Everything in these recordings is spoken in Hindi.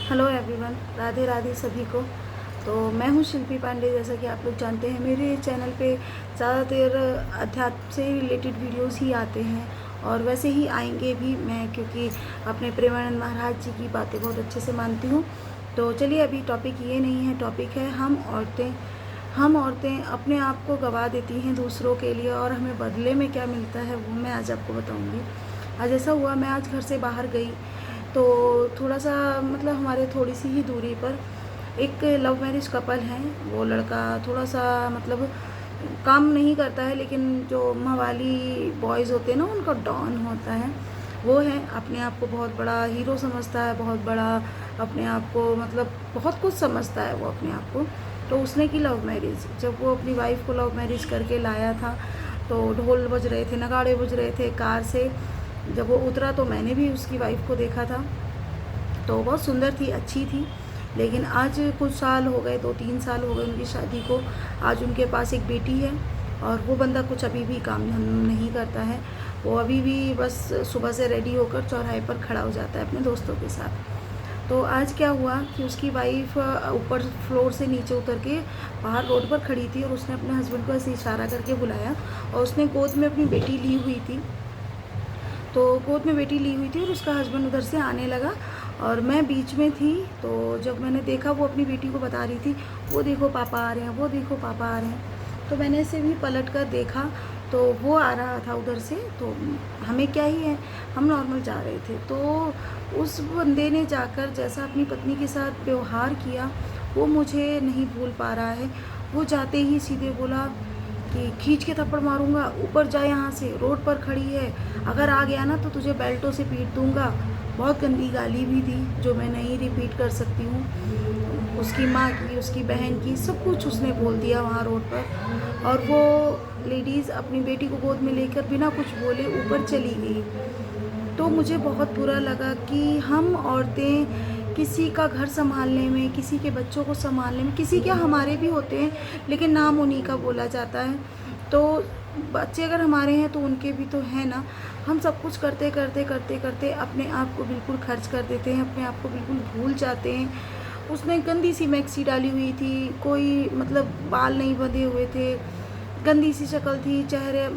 हेलो एवरीवन, राधे राधे सभी को। तो मैं हूँ शिल्पी पांडे। जैसा कि आप लोग जानते हैं, मेरे चैनल पे ज़्यादातर अध्यात्म से रिलेटेड वीडियोस ही आते हैं और वैसे ही आएंगे भी। मैं क्योंकि अपने प्रेमानंद महाराज जी की बातें बहुत अच्छे से मानती हूँ। तो चलिए, अभी टॉपिक ये नहीं है, टॉपिक है हम औरतें अपने आप को गंवा देती हैं दूसरों के लिए और हमें बदले में क्या मिलता है वो मैं आज आपको बताऊँगी। आज ऐसा हुआ, मैं आज घर से बाहर गई तो थोड़ा सा मतलब हमारे थोड़ी सी ही दूरी पर एक लव मैरिज कपल है। वो लड़का थोड़ा सा मतलब काम नहीं करता है, लेकिन जो मवाली बॉयज़ होते हैं ना, उनका डॉन होता है वो है। अपने आप को बहुत बड़ा हीरो समझता है, बहुत बड़ा अपने आप को मतलब बहुत कुछ समझता है वो अपने आप को। तो उसने की लव मैरिज। जब वो अपनी वाइफ को लव मैरिज करके लाया था तो ढोल बज रहे थे, नगाड़े बज रहे थे कार से। जब वो उतरा तो मैंने भी उसकी वाइफ को देखा था, तो बहुत सुंदर थी, अच्छी थी। लेकिन आज कुछ साल हो गए, 2-3 साल हो गए उनकी शादी को। आज उनके पास एक बेटी है और वो बंदा कुछ अभी भी काम नहीं करता है। वो अभी भी बस सुबह से रेडी होकर चौराहे पर खड़ा हो जाता है अपने दोस्तों के साथ। तो आज क्या हुआ कि उसकी वाइफ ऊपर फ्लोर से नीचे उतर के बाहर रोड पर खड़ी थी और उसने अपने हस्बैंड को ऐसे इशारा करके बुलाया और उसने गोद में अपनी बेटी ली हुई थी। तो गोद में बेटी ली हुई थी और उसका हस्बैंड उधर से आने लगा और मैं बीच में थी। तो जब मैंने देखा, वो अपनी बेटी को बता रही थी, वो देखो पापा आ रहे हैं, वो देखो पापा आ रहे हैं। तो मैंने ऐसे भी पलट कर देखा तो वो आ रहा था उधर से। तो हमें क्या ही है, हम नॉर्मल जा रहे थे। तो उस बंदे ने जाकर जैसा अपनी पत्नी के साथ व्यवहार किया वो मुझे नहीं भूल पा रहा है। वो जाते ही सीधे बोला कि खींच के थप्पड़ मारूंगा, ऊपर जा, यहाँ से रोड पर खड़ी है, अगर आ गया ना तो तुझे बेल्टों से पीट दूंगा। बहुत गंदी गाली भी दी जो मैं नहीं रिपीट कर सकती हूँ। उसकी माँ की, उसकी बहन की, सब कुछ उसने बोल दिया वहाँ रोड पर। और वो लेडीज़ अपनी बेटी को गोद में लेकर बिना कुछ बोले ऊपर चली गई। तो मुझे बहुत बुरा लगा कि हम औरतें किसी का घर संभालने में, किसी के बच्चों को संभालने में, किसी के हमारे भी होते हैं लेकिन नाम उन्हीं का बोला जाता है। तो बच्चे अगर हमारे हैं तो उनके भी तो है ना। हम सब कुछ करते करते करते करते अपने आप को बिल्कुल खर्च कर देते हैं, अपने आप को बिल्कुल भूल जाते हैं। उसने गंदी सी मैक्सी डाली हुई थी, कोई मतलब बाल नहीं बंधे हुए थे, गंदी सी शक्ल थी, चेहरे।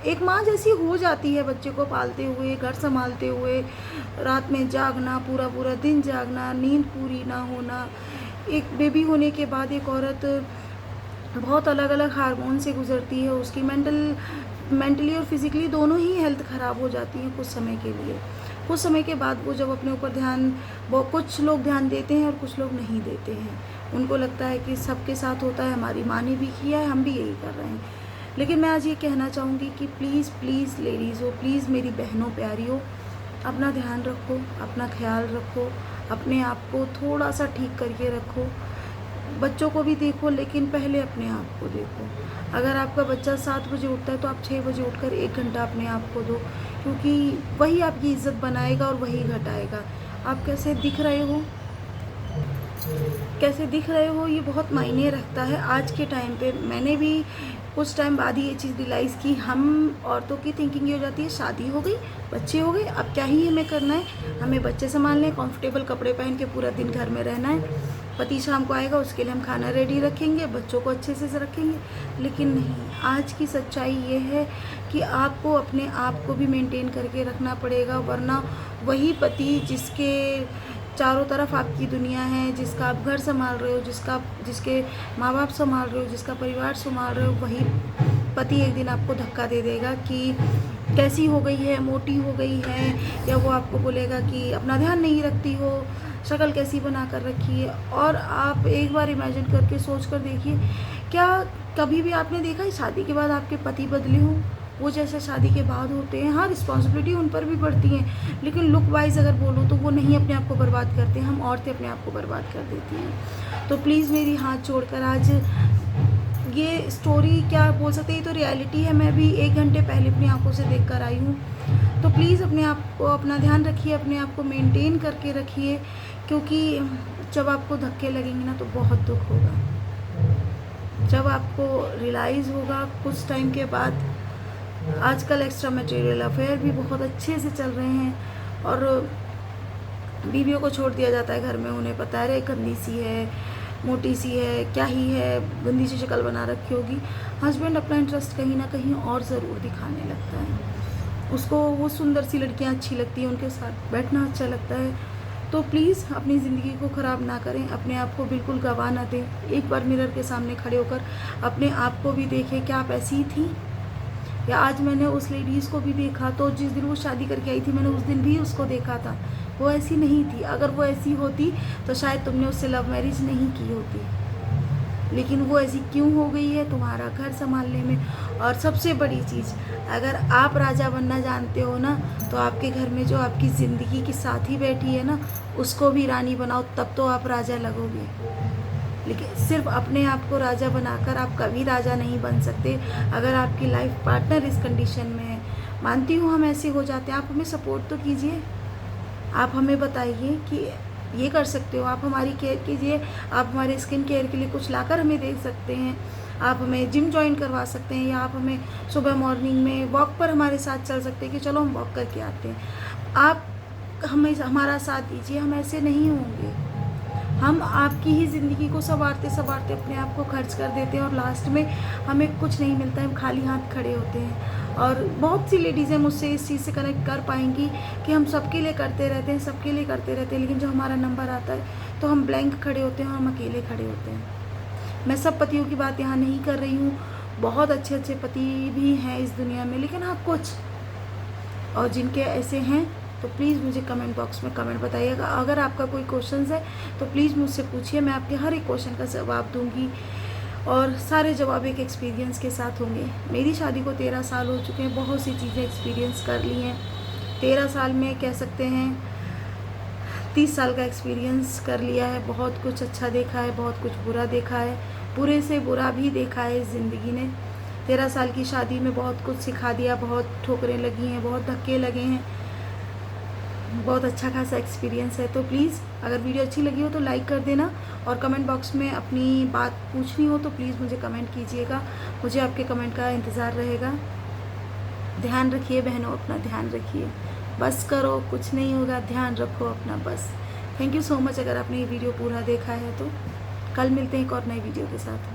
एक माँ जैसी हो जाती है बच्चे को पालते हुए, घर संभालते हुए, रात में जागना, पूरा पूरा दिन जागना, नींद पूरी ना होना। एक बेबी होने के बाद एक औरत बहुत अलग अलग हार्मोन से गुजरती है। उसकी मेंटली और फिज़िकली दोनों ही हेल्थ ख़राब हो जाती है कुछ समय के लिए। कुछ समय के बाद वो जब अपने ऊपर ध्यान, वो कुछ लोग ध्यान देते हैं और कुछ लोग नहीं देते हैं। उनको लगता है कि सबके साथ होता है, हमारी माँ ने भी किया है, हम भी यही कर रहे हैं। लेकिन मैं आज ये कहना चाहूँगी कि प्लीज़ प्लीज़ लेडीज़ हो, प्लीज़ मेरी बहनों प्यारियों, अपना ध्यान रखो, अपना ख्याल रखो, अपने आप को थोड़ा सा ठीक करके रखो। बच्चों को भी देखो, लेकिन पहले अपने आप को देखो। अगर आपका बच्चा 7 बजे उठता है तो आप 6 बजे उठकर 1 घंटा अपने आप को दो, क्योंकि वही आपकी इज़्ज़त बनाएगा और वही घटाएगा। आप कैसे दिख रहे हो, कैसे दिख रहे हो, ये बहुत मायने रखता है आज के टाइम पे। मैंने भी कुछ टाइम बाद ही ये चीज़ रियलाइज़ की। हम औरतों की थिंकिंग ये हो जाती है, शादी हो गई, बच्चे हो गए, अब क्या ही हमें करना है, हमें बच्चे संभालने, कंफर्टेबल कपड़े पहन के पूरा दिन घर में रहना है, पति शाम को आएगा उसके लिए हम खाना रेडी रखेंगे, बच्चों को अच्छे से रखेंगे। लेकिन नहीं, आज की सच्चाई ये है कि आपको अपने आप को भी मेंटेन करके रखना पड़ेगा, वरना वही पति जिसके चारों तरफ आपकी दुनिया है, जिसका आप घर संभाल रहे हो, जिसके माँ बाप संभाल रहे हो, जिसका परिवार संभाल रहे हो, वही पति एक दिन आपको धक्का दे देगा कि कैसी हो गई है, मोटी हो गई है, या वो आपको बोलेगा कि अपना ध्यान नहीं रखती हो, शक्ल कैसी बना कर रखी है। और आप एक बार इमेजिन करके सोच कर देखिए, क्या कभी भी आपने देखा है शादी के बाद आपके पति बदले हों वो जैसे शादी के बाद होते हैं? हाँ, रिस्पॉन्सिबिलिटी उन पर भी बढ़ती हैं, लेकिन लुक वाइज अगर बोलो तो वो नहीं अपने आप को बर्बाद करते। हम औरतें अपने आप को बर्बाद कर देती हैं। तो प्लीज़ मेरी हाथ जोड़कर आज ये स्टोरी क्या बोल सकते हैं, ये तो रियलिटी है। मैं भी 1 घंटे पहले अपनी आंखों से देख कर आई हूँ। तो प्लीज़ अपने आप को, अपना ध्यान रखिए, अपने आप को मेंटेन करके रखिए, क्योंकि जब आपको धक्के लगेंगे ना तो बहुत दुख होगा। जब आपको रियलाइज़ होगा कुछ टाइम के बाद। आजकल एक्स्ट्रा मटेरियल अफेयर भी बहुत अच्छे से चल रहे हैं और बीवियों को छोड़ दिया जाता है घर में, उन्हें पता है रे गंदी सी है, मोटी सी है, क्या ही है, गंदी सी शक्ल बना रखी होगी। हस्बैंड अपना इंटरेस्ट कहीं ना कहीं और ज़रूर दिखाने लगता है। उसको वो सुंदर सी लड़कियां अच्छी लगती हैं, उनके साथ बैठना अच्छा लगता है। तो प्लीज़ अपनी ज़िंदगी को ख़राब ना करें, अपने आप को बिल्कुल गवा ना दें। एक बार मिरर के सामने खड़े होकर अपने आप को भी देखें, क्या आप ऐसी ही थी? या आज मैंने उस लेडीज़ को भी देखा, तो जिस दिन वो शादी करके आई थी मैंने उस दिन भी उसको देखा था, वो ऐसी नहीं थी। अगर वो ऐसी होती तो शायद तुमने उससे लव मैरिज नहीं की होती, लेकिन वो ऐसी क्यों हो गई है? तुम्हारा घर संभालने में। और सबसे बड़ी चीज़, अगर आप राजा बनना जानते हो ना, तो आपके घर में जो आपकी ज़िंदगी की साथी बैठी है ना, उसको भी रानी बनाओ, तब तो आप राजा लगोगे। लेकिन सिर्फ अपने आप को राजा बनाकर आप कभी राजा नहीं बन सकते। अगर आपकी लाइफ पार्टनर इस कंडीशन में है, मानती हूँ हम ऐसे हो जाते हैं, आप हमें सपोर्ट तो कीजिए। आप हमें बताइए कि ये कर सकते हो, आप हमारी केयर कीजिए, आप हमारे स्किन केयर के लिए कुछ लाकर हमें दे सकते हैं, आप हमें जिम ज्वाइन करवा सकते हैं, या आप हमें सुबह मॉर्निंग में वॉक पर हमारे साथ चल सकते हैं कि चलो हम वॉक करके आते हैं। आप हमें हमारा साथ दीजिए, हम ऐसे नहीं होंगे। हम आपकी ही ज़िंदगी को संवारते संवारते अपने आप को खर्च कर देते हैं और लास्ट में हमें कुछ नहीं मिलता है, हम खाली हाथ खड़े होते हैं। और बहुत सी लेडीज़ें मुझसे इस चीज़ से कनेक्ट कर पाएंगी कि हम सबके लिए करते रहते हैं, सबके लिए करते रहते हैं, लेकिन जब हमारा नंबर आता है तो हम ब्लैंक खड़े होते हैं और हम अकेले खड़े होते हैं। मैं सब पतियों की बात यहाँ नहीं कर रही हूँ, बहुत अच्छे अच्छे पति भी हैं इस दुनिया में, लेकिन हाँ कुछ, और जिनके ऐसे हैं तो प्लीज़ मुझे कमेंट बॉक्स में कमेंट बताइएगा। अगर आपका कोई क्वेश्चन है तो प्लीज़ मुझसे पूछिए, मैं आपके हर एक क्वेश्चन का जवाब दूंगी, और सारे जवाब एक एक्सपीरियंस के साथ होंगे। मेरी शादी को 13 साल हो चुके हैं, बहुत सी चीज़ें एक्सपीरियंस कर ली हैं। 13 साल में कह सकते हैं 30 साल का एक्सपीरियंस कर लिया है। बहुत कुछ अच्छा देखा है, बहुत कुछ बुरा देखा है, बुरे से बुरा भी देखा है इस ज़िंदगी ने। 13 साल की शादी में बहुत कुछ सिखा दिया, बहुत ठोकरें लगी हैं, बहुत धक्के लगे हैं, बहुत अच्छा खासा एक्सपीरियंस है। तो प्लीज़ अगर वीडियो अच्छी लगी हो तो लाइक कर देना, और कमेंट बॉक्स में अपनी बात पूछनी हो तो प्लीज़ मुझे कमेंट कीजिएगा, मुझे आपके कमेंट का इंतज़ार रहेगा। ध्यान रखिए बहनों, अपना ध्यान रखिए, बस करो, कुछ नहीं होगा, ध्यान रखो अपना बस। थैंक यू सो मच अगर आपने ये वीडियो पूरा देखा है तो। कल मिलते हैं एक और नई वीडियो के साथ।